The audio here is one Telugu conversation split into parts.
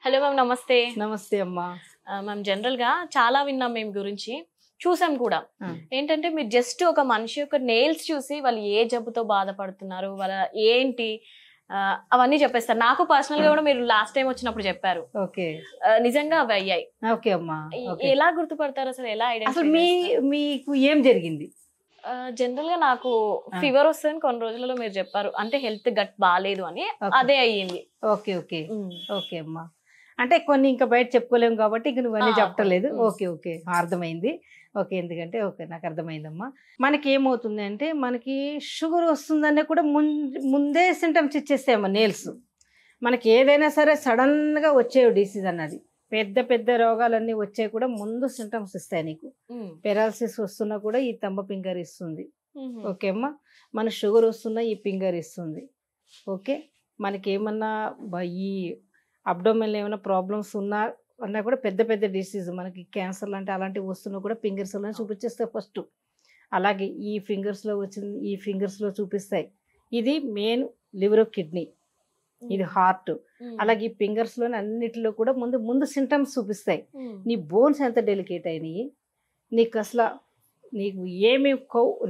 హలో మ్యామ్, నమస్తే. నమస్తే అమ్మా. మ్యామ్, జనరల్ గా చాలా విన్నాం మేము గురించి, చూసాం కూడా. ఏంటంటే మీరు జస్ట్ ఒక మనిషి యొక్క నెయిల్స్ చూసి వాళ్ళు ఏ జబ్బుతో బాధపడుతున్నారు, వాళ్ళ ఏంటి అవన్నీ చెప్పేస్తారు. నాకు పర్సనల్ గా కూడా మీరు లాస్ట్ టైం వచ్చినప్పుడు చెప్పారు. ఓకే, నిజంగా అవి అయ్యాయి. ఓకే అమ్మా. ఎలా గుర్తుపడతారు అసలు, ఎలా అసలు మీకు ఏం జరిగింది? జనరల్ గా నాకు ఫీవర్ వస్తుందని కొన్ని రోజులలో మీరు చెప్పారు, అంటే హెల్త్ గట్ బాగాలేదు అని. అదే అయ్యింది. ఓకే ఓకే ఓకే అమ్మా. అంటే కొన్ని ఇంకా బయట చెప్పుకోలేము కాబట్టి ఇంక నువ్వన్నీ చెప్పలేదు. ఓకే ఓకే, అర్థమైంది. ఓకే, ఎందుకంటే ఓకే నాకు అర్థమైందమ్మా. మనకి ఏమవుతుంది అంటే మనకి షుగర్ వస్తుందనే కూడా ముందే సింటమ్స్ ఇచ్చేస్తాయమ్మా నెయిల్స్. మనకి ఏదైనా సరే సడన్గా వచ్చే డిసీజ్ అన్నది, పెద్ద పెద్ద రోగాలన్నీ వచ్చాయి కూడా ముందు సింటమ్స్ ఇస్తాయి. నీకు పెరాలసిస్ వస్తున్నా కూడా ఈ తంబ పింగర్ ఇస్తుంది. ఓకే అమ్మా. మన షుగర్ వస్తున్నా ఈ పింగర్ ఇస్తుంది. ఓకే, మనకి ఏమన్నా ఈ అబ్డోమెన్లో ఏమైనా ప్రాబ్లమ్స్ ఉన్నా అన్నా కూడా పెద్ద పెద్ద డిసీజ్, మనకి క్యాన్సర్ లాంటి అలాంటివి వస్తున్నా కూడా ఫింగర్స్లో చూపించేస్తాయి ఫస్ట్. అలాగే ఈ ఫింగర్స్లో వచ్చింది, ఈ ఫింగర్స్లో చూపిస్తాయి. ఇది మెయిన్ లివర్, కిడ్నీ, ఇది హార్ట్. అలాగే ఈ ఫింగర్స్లోని అన్నిటిలో కూడా ముందు సింటమ్స్ చూపిస్తాయి. నీ బోన్స్ ఎంత డెలికేట్ అయినాయి, నీకు అసలు నీకు ఏమి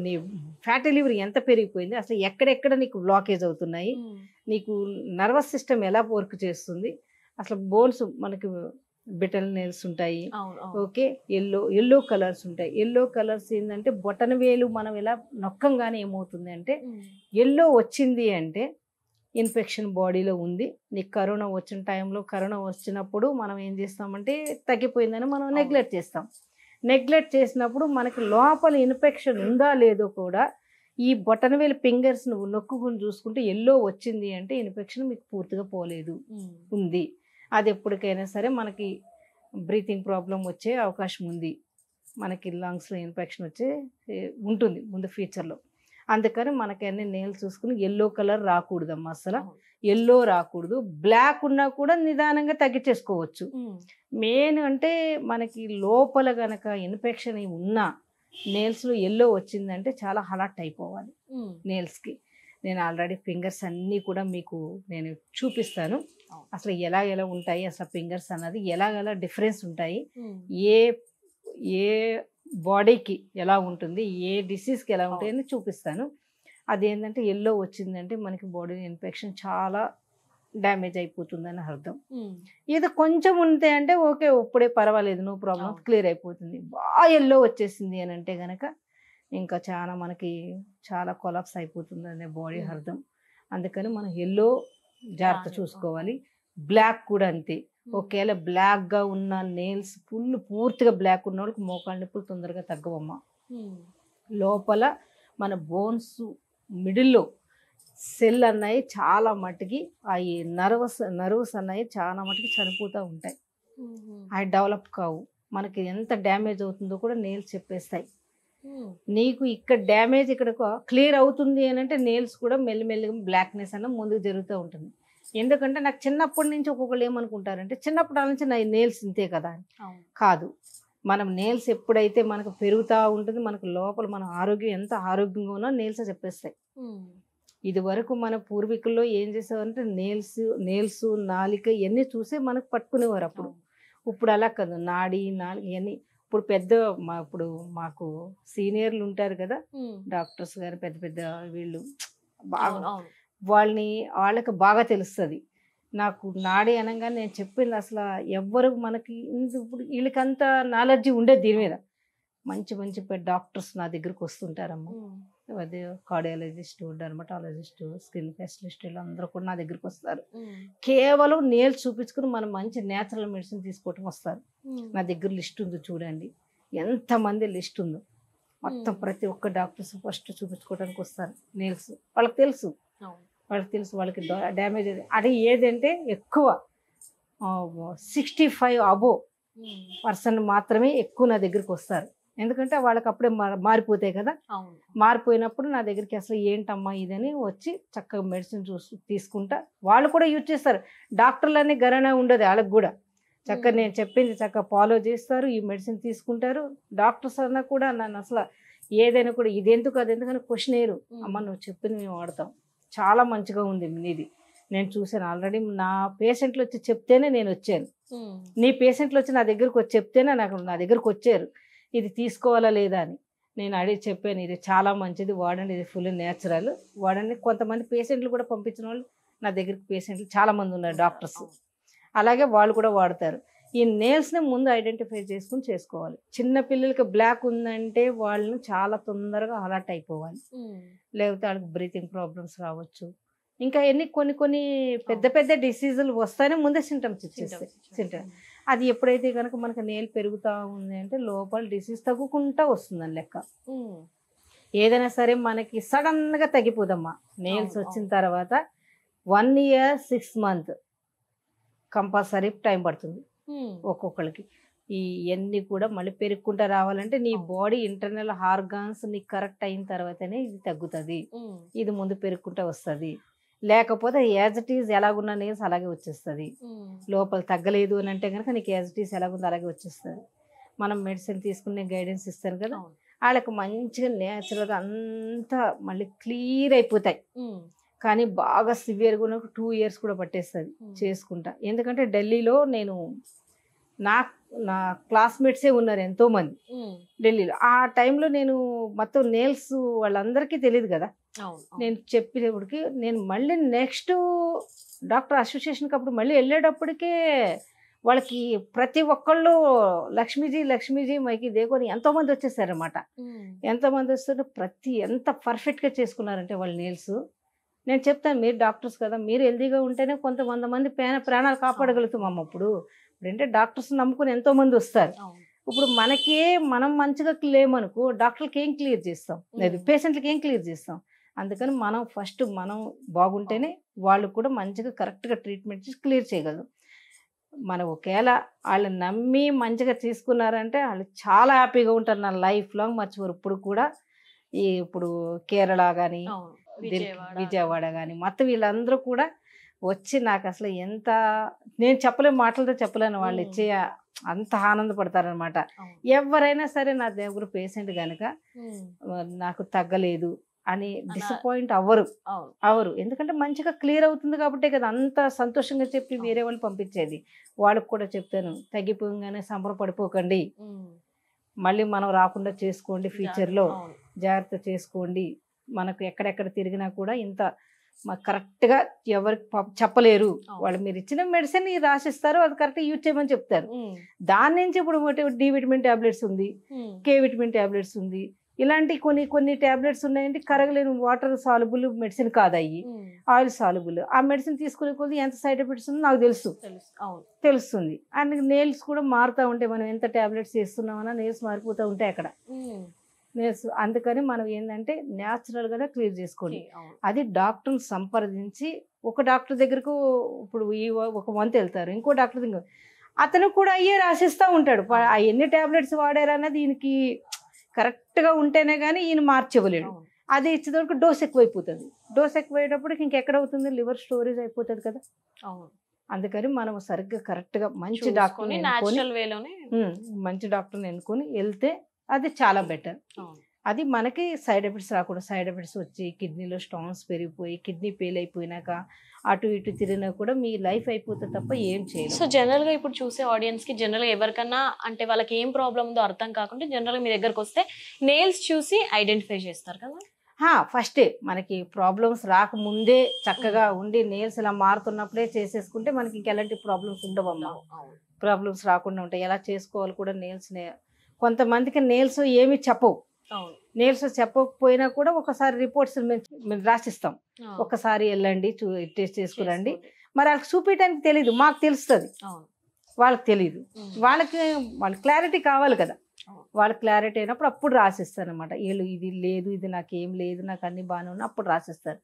నీ ఫ్యాటీ లివర్ ఎంత పెరిగిపోయింది, అసలు ఎక్కడెక్కడ నీకు బ్లాకేజ్ అవుతున్నాయి, నీకు నర్వస్ సిస్టమ్ ఎలా వర్క్ చేస్తుంది, అసలు బోన్స్ మనకి బిటల్ నెయిల్స్ ఉంటాయి. ఓకే, ఎల్లో కలర్స్ ఉంటాయి. ఎల్లో కలర్స్ ఏంటంటే బొటన వేలు మనం ఎలా నొక్కంగానే ఏమవుతుంది అంటే ఎల్లో వచ్చింది అంటే ఇన్ఫెక్షన్ బాడీలో ఉంది. నీకు కరోనా వచ్చిన టైంలో, కరోనా వచ్చినప్పుడు మనం ఏం చేస్తామంటే తగ్గిపోయిందని మనం నెగ్లెక్ట్ చేస్తాం. నెగ్లెక్ట్ చేసినప్పుడు మనకి లోపల ఇన్ఫెక్షన్ ఉందా లేదో కూడా ఈ బొటనవేలు ఫింగర్స్ నువ్వు నొక్కుని చూసుకుంటే ఎల్లో వచ్చింది అంటే ఇన్ఫెక్షన్ మీకు పూర్తిగా పోలేదు, ఉంది. అది ఎప్పటికైనా సరే మనకి బ్రీతింగ్ ప్రాబ్లం వచ్చే అవకాశం ఉంది, మనకి లంగ్స్లో ఇన్ఫెక్షన్ వచ్చే ఉంటుంది ముందు ఫ్యూచర్లో. అందుకని మనకి అన్ని నెయిల్స్ చూసుకుని ఎల్లో కలర్ రాకూడదమ్మా, అసలు ఎల్లో రాకూడదు. బ్లాక్ ఉన్నా కూడా నిదానంగా తగ్గించేసుకోవచ్చు. మెయిన్ అంటే మనకి లోపల గనక ఇన్ఫెక్షన్ ఉన్నా నెయిల్స్లో ఎల్లో వచ్చిందంటే చాలా అలర్ట్ అయిపోవాలి నెయిల్స్కి. నేను ఆల్రెడీ ఫింగర్స్ అన్నీ కూడా మీకు నేను చూపిస్తాను, అసలు ఎలా ఉంటాయి, అసలు ఫింగర్స్ అన్నది ఎలా డిఫరెన్స్ ఉంటాయి, ఏ ఏ బాడీకి ఎలా ఉంటుంది, ఏ డిసీజ్కి ఎలా ఉంటాయి అని చూపిస్తాను. అదేంటంటే ఎల్లో వచ్చిందంటే మనకి బాడీ ఇన్ఫెక్షన్ చాలా డ్యామేజ్ అయిపోతుందని అర్థం. ఏదో కొంచెం ఉంటే అంటే ఓకే, ఇప్పుడే పర్వాలేదు, నో ప్రాబ్లం, క్లియర్ అయిపోతుంది. బాగా ఎల్లో వచ్చేసింది అని అంటే కనుక ఇంకా చాలా మనకి చాలా కొలాప్స్ అయిపోతుంది అనే బాడీ అర్థం. అందుకని మనం ఎల్లో జాగ్రత్త చూసుకోవాలి. బ్లాక్ కూడా అంతే. ఒకవేళ బ్లాక్గా ఉన్న నెయిల్స్ పూర్తిగా బ్లాక్ ఉన్న వాళ్ళకి మోకాళ్ళ నొప్పులు తొందరగా తగ్గవమ్మా. లోపల మన బోన్స్ మిడిల్లో సెల్ అన్నాయి చాలా మటుకి, అవి నర్వస్ అన్నాయి చాలా మటుకి చనిపోతూ ఉంటాయి, అవి డెవలప్ కావు. మనకి ఎంత డ్యామేజ్ అవుతుందో కూడా నెయిల్స్ చెప్పేస్తాయి. నీకు ఇక్కడ డ్యామేజ్ ఇక్కడ క్లియర్ అవుతుంది అని అంటే నెయిల్స్ కూడా మెల్లిమెల్లిగా బ్లాక్నెస్ అన్న ముందుకు జరుగుతూ ఉంటుంది. ఎందుకంటే నాకు చిన్నప్పటి నుంచి ఒక్కొక్కరు ఏమనుకుంటారంటే చిన్నప్పటి నుంచి నా నెయిల్స్ ఇంతే కదా అని. కాదు, మనం నెయిల్స్ ఎప్పుడైతే మనకు పెరుగుతూ ఉంటుంది, మనకు లోపల మన ఆరోగ్యం ఎంత ఆరోగ్యంగా ఉన్నా నెయిల్స్ చెప్పేస్తాయి. ఇది వరకు మన పూర్వీకుల్లో ఏం చేసేవారంటే నెయిల్స్ నాలిక ఇవన్నీ చూసే మనకు పట్టుకునేవారు అప్పుడు. ఇప్పుడు అలా కాదు, నాడి ఇవన్నీ ఇప్పుడు ఇప్పుడు మాకు సీనియర్లు ఉంటారు కదా, డాక్టర్స్ గారు, పెద్ద పెద్ద వీళ్ళు బాగా వాళ్ళకి బాగా తెలుస్తుంది. నాకు నాడి అనగానే నేను చెప్పింది అసలు ఎవ్వరు మనకి ఇప్పుడు వీళ్ళకంత నాలెడ్జి ఉండేది దీని మీద. మంచి మంచి డాక్టర్స్ నా దగ్గరకు వస్తుంటారమ్మా. అదే కార్డియాలజిస్ట్, డర్మటాలజిస్ట్, స్కిన్ స్పెషలిస్ట్, వీళ్ళందరూ కూడా నా దగ్గరికి వస్తారు. కేవలం నెయిల్స్ చూపించుకుని మనం మంచి న్యాచురల్ మెడిసిన్ తీసుకోవటం వస్తారు. నా దగ్గర లిస్ట్ ఉంది చూడండి, ఎంతమంది లిస్ట్ ఉందో. మొత్తం ప్రతి ఒక్క డాక్టర్స్ ఫస్ట్ చూపించుకోవడానికి వస్తారు నెయిల్స్. వాళ్ళకి తెలుసు వాళ్ళకి డ్యామేజ్ అది ఏదంటే ఎక్కువ 65 అబోవ్ పర్సన్ మాత్రమే ఎక్కువ నా దగ్గరికి వస్తారు. ఎందుకంటే వాళ్ళకి అప్పుడే మారిపోతాయి కదా. మారిపోయినప్పుడు నా దగ్గరికి అసలు ఏంటమ్మా ఇదని వచ్చి చక్కగా మెడిసిన్ తీసుకుంటా. వాళ్ళు కూడా యూజ్ చేస్తారు. డాక్టర్లన్నీ గరణ ఉండదు వాళ్ళకి కూడా. చక్కగా నేను చెప్పింది చక్కగా ఫాలో చేస్తారు, ఈ మెడిసిన్ తీసుకుంటారు. డాక్టర్స్ అన్నా కూడా నన్ను అసలు ఏదైనా కూడా ఇది ఎందుకు అది ఎందుకని క్వశ్చన్ వేయరు. అమ్మ నువ్వు చెప్పింది మేము వాడతాం, చాలా మంచిగా ఉంది నీది, నేను చూశాను ఆల్రెడీ. నా పేషెంట్లు వచ్చి చెప్తేనే నేను వచ్చాను. నీ పేషెంట్లు వచ్చి నా దగ్గరకు వచ్చి చెప్తేనే నా దగ్గరకు వచ్చారు ఇది తీసుకోవాలా లేదా అని. నేను అడిగి చెప్పాను, ఇది చాలా మంచిది వాడండి, ఇది ఫుల్ నేచురల్ వాడండి. కొంతమంది పేషెంట్లు కూడా పంపించిన వాళ్ళు నా దగ్గరికి పేషెంట్లు చాలామంది ఉన్నారు, డాక్టర్స్. అలాగే వాళ్ళు కూడా వాడతారు. ఈ నెయిల్స్ని ముందు ఐడెంటిఫై చేసుకుని చేసుకోవాలి. చిన్న పిల్లలకి బ్లాక్ ఉందంటే వాళ్ళని చాలా తొందరగా అలర్ట్ అయిపోవాలి, లేకపోతే వాళ్ళకి బ్రీతింగ్ ప్రాబ్లమ్స్ రావచ్చు. ఇంకా కొన్ని పెద్ద పెద్ద డిసీజులు వస్తానే ముందే సింటమ్స్ ఇచ్చేస్తాయి. సింటమ్ అది ఎప్పుడైతే కనుక మనకు నెయిల్ పెరుగుతూ ఉంది అంటే లోపల డిసీజ్ తగ్గుకుంటా వస్తుందని లెక్క. ఏదైనా సరే మనకి సడన్గా తగ్గిపోదమ్మా. నెయిల్స్ వచ్చిన తర్వాత 1 year 6 months కంపల్సరీ టైం పడుతుంది ఒక్కొక్కరికి. ఇవన్నీ కూడా మళ్ళీ పెరుగుకుంటా రావాలంటే నీ బాడీ ఇంటర్నల్ ఆర్గాన్స్ నీకు కరెక్ట్ అయిన తర్వాతనే ఇది తగ్గుతుంది. ఇది ముందు పెరుగుకుంటా వస్తుంది. లేకపోతే యాజ్ ఇట్ ఈజ్ ఎలాగున్న నెయిల్స్ అలాగే వచ్చేస్తుంది. లోపల తగ్గలేదు అని అంటే కనుక నీకు యాజ్ ఇట్ ఈజ్ ఎలాగుందో అలాగే వచ్చేస్తుంది. మనం మెడిసిన్ తీసుకునే గైడెన్స్ ఇస్తాను కదా, వాళ్ళకి మంచిగా నేచురల్గా అంతా మళ్ళీ క్లియర్ అయిపోతాయి. కానీ బాగా సివియర్గా ఉన్న 2 years కూడా పట్టేస్తుంది చేసుకుంటా. ఎందుకంటే ఢిల్లీలో నేను నా క్లాస్మేట్సే ఉన్నారు ఎంతోమంది ఢిల్లీలో. ఆ టైంలో నేను మొత్తం నెయిల్స్ వాళ్ళందరికీ తెలియదు కదా. నేను చెప్పేటప్పటికి నేను మళ్ళీ నెక్స్ట్ డాక్టర్ అసోసియేషన్కి అప్పుడు మళ్ళీ వెళ్ళేటప్పటికే వాళ్ళకి ప్రతి ఒక్కళ్ళు లక్ష్మీజీ మైకి దేకొని ఎంతోమంది వచ్చేసారన్నమాట. ఎంతోమంది వస్తుంటే ఎంత పర్ఫెక్ట్గా చేసుకున్నారంటే వాళ్ళ నెయిల్స్. నేను చెప్తాను, మీరు డాక్టర్స్ కదా, మీరు హెల్దీగా ఉంటేనే కొంతమంది ప్రాణాలు కాపాడగలుగుతాం. అప్పుడు అంటే డాక్టర్స్ నమ్ముకుని ఎంతోమంది వస్తారు. ఇప్పుడు మనం మంచిగా లేమనుకో డాక్టర్లకి ఏం క్లియర్ చేస్తాం, లేదు పేషెంట్లకి ఏం క్లియర్ చేస్తాం. అందుకని మనం ఫస్ట్ మనం బాగుంటేనే వాళ్ళు కూడా మంచిగా కరెక్ట్గా ట్రీట్మెంట్ చేసి క్లియర్ చేయగలరు. మనం ఒకవేళ వాళ్ళు నమ్మి మంచిగా తీసుకున్నారంటే వాళ్ళు చాలా హ్యాపీగా ఉంటారు, నా లైఫ్ లాంగ్ మర్చిపోరు. ఇప్పుడు కూడా ఇప్పుడు కేరళ కానీ విజయవాడ కానీ మొత్తం వీళ్ళందరూ కూడా వచ్చి నాకు అసలు ఎంత నేను చెప్పలేను, మాటలతో చెప్పలేను, వాళ్ళు ఇచ్చే అంత ఆనందపడతారనమాట. ఎవరైనా సరే నా దగ్గర పేషెంట్ కనుక నాకు తగ్గలేదు అని డిసప్పాయింట్ అవ్వరు. ఎందుకంటే మంచిగా క్లియర్ అవుతుంది కాబట్టి కదా అంత సంతోషంగా చెప్పి వేరే వాళ్ళు పంపించేది. వాళ్ళకి కూడా చెప్తాను, తగ్గిపోగానే సంబరపడిపోకండి, మళ్ళీ మనం రాకుండా చేసుకోండి, ఫ్యూచర్లో జాగ్రత్త చేసుకోండి. మనకు ఎక్కడెక్కడ తిరిగినా కూడా ఇంత కరెక్ట్గా ఎవరికి చెప్పలేరు. వాళ్ళు మీరు ఇచ్చిన మెడిసిన్ రాసిస్తారు, అది కరెక్ట్గా యూజ్ చేయమని చెప్తారు. దాని నుంచి ఇప్పుడు డి విటమిన్ టాబ్లెట్స్ ఉంది, కే విటమిన్ టాబ్లెట్స్ ఉంది, ఇలాంటి కొన్ని టాబ్లెట్స్ ఉన్నాయంటే కరగలేని వాటర్ సాల్యుబుల్ మెడిసిన్ కాదు, అయ్యి ఆయిల్ సాల్యుబుల్. ఆ మెడిసిన్ తీసుకునే కొద్ది ఎంత సైడ్ ఎఫెక్ట్స్ ఉందో నాకు తెలుస్తుంది. అండ్ నెయిల్స్ కూడా మారుతూ ఉంటాయి. మనం ఎంత టాబ్లెట్స్ వేస్తున్నామన్నా నెయిల్స్ మారిపోతూ ఉంటాయి అక్కడ నెయిల్స్. అందుకని మనం ఏంటంటే న్యాచురల్గానే క్లియర్ చేసుకోండి. అది డాక్టర్ని సంప్రదించి ఒక డాక్టర్ దగ్గరకు ఇప్పుడు ఒక మంత్ వెళ్తారు, ఇంకో డాక్టర్ దగ్గర అతను కూడా అయ్యే రాసిస్తూ ఉంటాడు. ఎన్ని టాబ్లెట్స్ వాడారన్నది ఈయనకి కరెక్ట్గా ఉంటేనే కానీ ఈయన మార్చివ్వలేడు. అది ఇచ్చేటప్పుడు డోస్ ఎక్కువైపోతుంది. డోస్ ఎక్కువయ్యేటప్పటికి ఇంకెక్కడవుతుంది, లివర్ స్టోరేజ్ అయిపోతుంది కదా. అందుకని మనం సరిగ్గా కరెక్ట్గా మంచి డాక్టర్ని ఎన్నుకొని వెళ్తే అది చాలా బెటర్. అది మనకి సైడ్ ఎఫెక్ట్స్ రాకూడదు. సైడ్ ఎఫెక్ట్స్ వచ్చి కిడ్నీలో స్టోన్స్ పెరిగిపోయి కిడ్నీ ఫెయిల్ అయిపోయినాక అటు ఇటు తిరిగినా కూడా మీ లైఫ్ అయిపోతే తప్ప ఏం చేయలేదు. సో జనరల్గా ఇప్పుడు చూసే ఆడియన్స్కి జనరల్గా ఎవరికన్నా అంటే వాళ్ళకి ఏం ప్రాబ్లం ఉందో అర్థం కాకుండా జనరల్గా మీ దగ్గరకు వస్తే నెయిల్స్ చూసి ఐడెంటిఫై చేస్తారు కదా. ఫస్టే మనకి ప్రాబ్లమ్స్ రాకముందే చక్కగా ఉండి నెయిల్స్ ఇలా మారుతున్నప్పుడే చేసేసుకుంటే మనకి ఇంకెలాంటి ప్రాబ్లమ్స్ ఉండవమ్మా. ప్రాబ్లమ్స్ రాకుండా ఉంటాయి. ఎలా చేసుకోవాలి కూడా నెయిల్స్. కొంతమందికి నెయిల్స్ ఏమి చెప్పవు. నెయిల్స్ చెప్పకపోయినా కూడా ఒకసారి రిపోర్ట్స్ మేము రాసిస్తాం, ఒకసారి వెళ్ళండి టెస్ట్ చేసుకురండి. మరి వాళ్ళకి చూపించడానికి తెలీదు, మాకు తెలుస్తుంది, వాళ్ళకి తెలీదు. వాళ్ళకి క్లారిటీ కావాలి కదా. వాళ్ళకి క్లారిటీ అయినప్పుడు అప్పుడు రాసిస్తాను అనమాట. వీళ్ళు ఇది లేదు, ఇది నాకు ఏం లేదు, నాకు అన్ని బాగానే ఉన్నాయి, అప్పుడు రాసిస్తారు.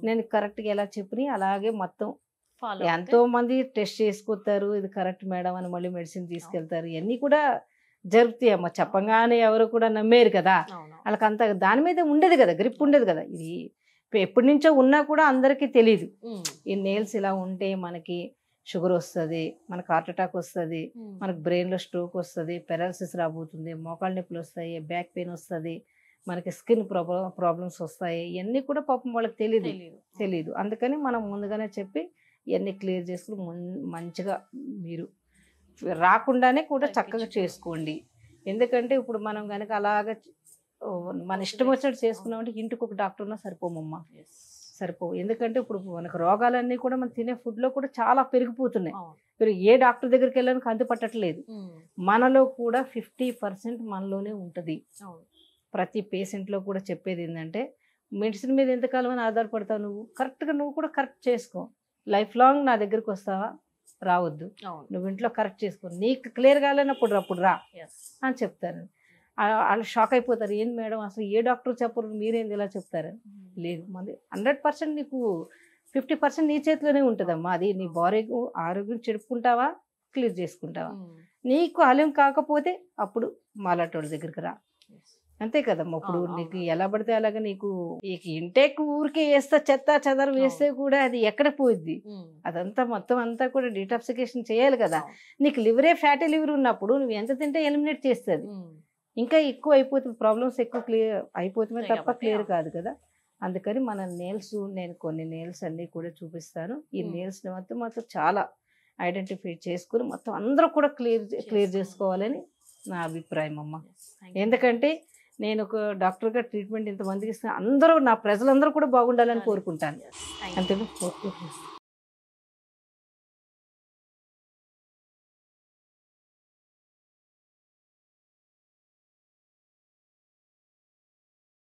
నేను కరెక్ట్గా ఎలా చెప్పి అలాగే మొత్తం ఎంతో మంది టెస్ట్ చేసుకుంటారు, ఇది కరెక్ట్ మేడం అని మళ్ళీ మెడిసిన్ తీసుకెళ్తారు. ఇవన్నీ కూడా జరుగుతాయి అమ్మ. చెప్పగానే ఎవరు కూడా నమ్మేరు కదా, వాళ్ళకి అంత దాని మీద ఉండేది కదా, గ్రిప్ ఉండేది కదా. ఇది ఎప్పటి నుంచో ఉన్నా కూడా అందరికీ తెలియదు. ఈ నెయిల్స్ ఇలా ఉంటే మనకి షుగర్ వస్తుంది, మనకు హార్ట్ అటాక్ వస్తుంది, మనకు బ్రెయిన్లో స్ట్రోక్ వస్తుంది, పెరాలసిస్ రాబోతుంది, మోకాళ్ళ నొప్పులు వస్తాయి, బ్యాక్ పెయిన్ వస్తుంది, మనకి స్కిన్ ప్రాబ్లమ్స్ వస్తాయి, ఇవన్నీ కూడా పాపం వాళ్ళకి తెలియదు. అందుకని మనం ముందుగానే చెప్పి ఇవన్నీ క్లియర్ చేసుకుని మంచిగా మీరు రాకుండానే కూడా చక్కగా చేసుకోండి. ఎందుకంటే ఇప్పుడు మనం కనుక అలాగ మన ఇష్టం వచ్చినట్టు చేసుకున్నామంటే ఇంటికి ఒక డాక్టర్ ఉన్నా సరిపోమమ్మా, సరిపోవు. ఎందుకంటే ఇప్పుడు మనకు రోగాలన్నీ కూడా మనం తినే ఫుడ్లో కూడా చాలా పెరిగిపోతున్నాయి. మీరు ఏ డాక్టర్ దగ్గరికి వెళ్ళడానికి అంతు పట్టట్లేదు. మనలో కూడా 50% మనలోనే ఉంటుంది. ప్రతి పేషెంట్లో కూడా చెప్పేది ఏంటంటే మెడిసిన్ మీద ఎంతకాలం అని ఆధారపడతావు, నువ్వు కరెక్ట్గా నువ్వు కూడా కరెక్ట్ చేసుకో. లైఫ్ లాంగ్ నా దగ్గరికి వస్తావా, రావద్దు. నువ్వు ఇంట్లో కరెక్ట్ చేసుకో, నీకు క్లియర్ కాలేనప్పుడు అప్పుడు రా అని చెప్తారు. వాళ్ళు షాక్ అయిపోతారు, ఏం మేడం అసలు ఏ డాక్టర్ చెప్పరు, మీరేంది ఇలా చెప్తారు. లేదు, మంది 100% నీకు 50% నీ చేతిలోనే ఉంటుందమ్మా. అది నీ ఆరోగ్యం చెడుపుకుంటావా, క్లియర్ చేసుకుంటావా. నీకు ఆలయం కాకపోతే అప్పుడు మాలాటోళ్ళ దగ్గరికి రా, అంతే కదమ్మా. ఇప్పుడు నీకు ఎలా పడితే అలాగా నీకు ఇంటేక్ ఊరికే వేస్తా చెత్త చెదర వేస్తే కూడా అది ఎక్కడ పోయిద్ది. అదంతా మొత్తం అంతా కూడా డీటాక్సిఫికేషన్ చేయాలి కదా. నీకు ఫ్యాటీ లివర్ ఉన్నప్పుడు నువ్వు ఎంత తింటే ఎలిమినేట్ చేస్తుంది. ఇంకా ఎక్కువ అయిపోతుంది, ప్రాబ్లమ్స్ ఎక్కువ క్లియర్ అయిపోతుంది తప్ప క్లియర్ కాదు కదా. అందుకని మన నేల్స్, నేను కొన్ని నేల్స్ అన్నీ కూడా చూపిస్తాను. ఈ నేల్స్ మొత్తం చాలా ఐడెంటిఫై చేసుకుని మొత్తం అందరూ కూడా క్లియర్ చేసుకోవాలని నా అభిప్రాయం అమ్మ. ఎందుకంటే నేను ఒక డాక్టర్గా ట్రీట్మెంట్ ఇంతమందికి ఇస్తాను, అందరూ నా ప్రజలందరూ కూడా బాగుండాలని కోరుకుంటాను. అంతే.